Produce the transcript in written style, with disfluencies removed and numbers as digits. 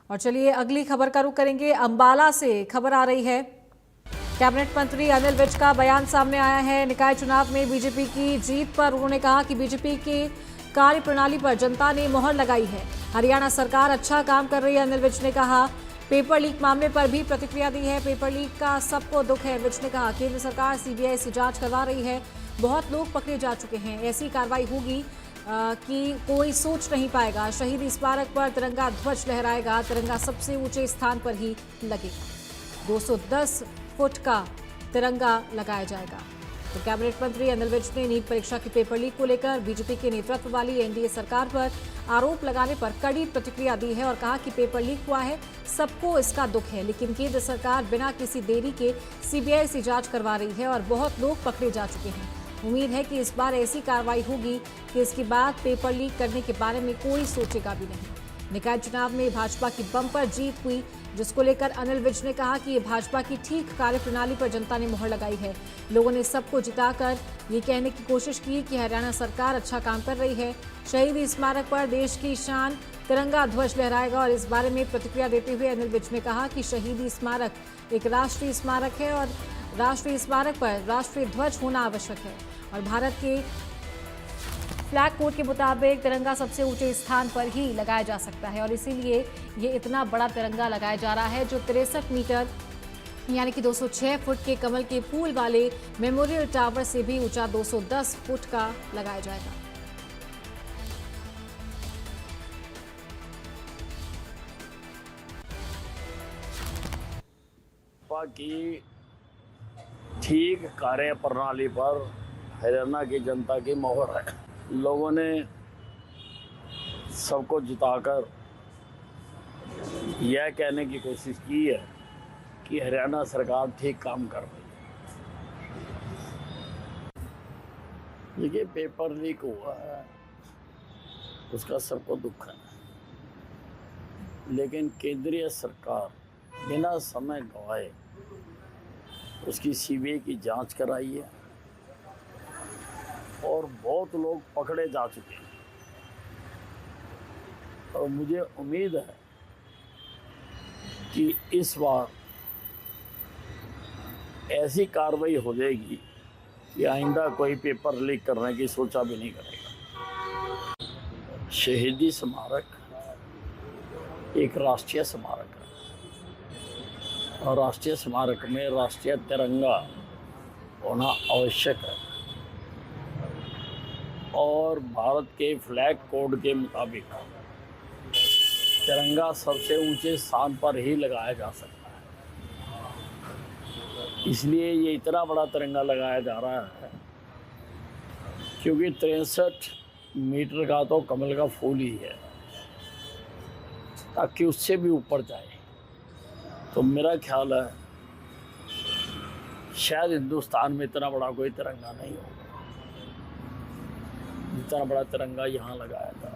और चलिए अगली खबर का रुख करेंगे। अंबाला से खबर आ रही है। कैबिनेट मंत्री अनिल विज का बयान सामने आया है। निकाय चुनाव में बीजेपी की जीत पर उन्होंने कहा कि बीजेपी की कार्यप्रणाली पर जनता ने मोहर लगाई है। हरियाणा सरकार अच्छा काम कर रही है, अनिल विज ने कहा। पेपर लीक मामले पर भी प्रतिक्रिया दी है। पेपर लीक का सबको दुख है, विज ने कहा। केंद्र सरकार सीबीआई से जांच करवा रही है। बहुत लोग पकड़े जा चुके हैं। ऐसी कार्रवाई होगी कि कोई सोच नहीं पाएगा। शहीद स्मारक पर तिरंगा ध्वज लहराएगा। तिरंगा सबसे ऊंचे स्थान पर ही लगेगा। 210 फुट का तिरंगा लगाया जाएगा। तो कैबिनेट मंत्री अनिल विज ने नीट परीक्षा की पेपर लीक को लेकर बीजेपी के नेतृत्व वाली एनडीए सरकार पर आरोप लगाने पर कड़ी प्रतिक्रिया दी है और कहा कि पेपर लीक हुआ है, सबको इसका दुख है, लेकिन केंद्र सरकार बिना किसी देरी के सीबीआई से जांच करवा रही है और बहुत लोग पकड़े जा चुके हैं। उम्मीद है कि इस बार ऐसी कार्रवाई होगी कि इसके बाद पेपर लीक करने के बारे में कोई सोचेगा भी नहीं। निकाय चुनाव में भाजपा की बम्पर जीत हुई, जिसको लेकर अनिल विज ने कहा कि ये भाजपा की ठीक कार्यप्रणाली पर जनता ने मोहर लगाई है। लोगों ने सबको जिताकर ये कहने की कोशिश की कि हरियाणा सरकार अच्छा काम कर रही है। शहीद स्मारक पर देश की शान तिरंगा ध्वज लहराएगा। और इस बारे में प्रतिक्रिया देते हुए अनिल विज ने कहा कि शहीद स्मारक एक राष्ट्रीय स्मारक है और राष्ट्रीय स्मारक पर राष्ट्रीय ध्वज होना आवश्यक है। और भारत के फ्लैग कोड के मुताबिक तिरंगा सबसे ऊंचे स्थान पर ही लगाया जा सकता है और इसीलिए ये इतना बड़ा तिरंगा लगाया जा रहा है, जो 63 मीटर यानी कि 206 फुट के कमल के फूल वाले मेमोरियल टावर से भी ऊंचा 210 फुट का लगाया जाएगा। की ठीक कार्य प्रणाली पर हरियाणा की जनता की मोहर है। लोगों ने सबको जिताकर यह कहने की कोशिश की है कि हरियाणा सरकार ठीक काम कर रही है। देखिए, पेपर लीक हुआ है, उसका सबको दुख है, लेकिन केंद्रीय सरकार बिना समय गंवाए उसकी सीबीआई की जांच कराई है और बहुत लोग पकड़े जा चुके हैं। और मुझे उम्मीद है कि इस बार ऐसी कार्रवाई हो जाएगी कि आइंदा कोई पेपर लीक करने की सोचा भी नहीं करेगा। शहीदी स्मारक एक राष्ट्रीय स्मारक है और राष्ट्रीय स्मारक में राष्ट्रीय तिरंगा होना आवश्यक है और भारत के फ्लैग कोड के मुताबिक तिरंगा सबसे ऊंचे स्थान पर ही लगाया जा सकता है। इसलिए ये इतना बड़ा तिरंगा लगाया जा रहा है क्योंकि 63 मीटर का तो कमल का फूल ही है, ताकि उससे भी ऊपर जाए। तो मेरा ख्याल है शायद हिंदुस्तान में इतना बड़ा कोई तिरंगा नहीं होगा जितना बड़ा तिरंगा यहाँ लगाया था।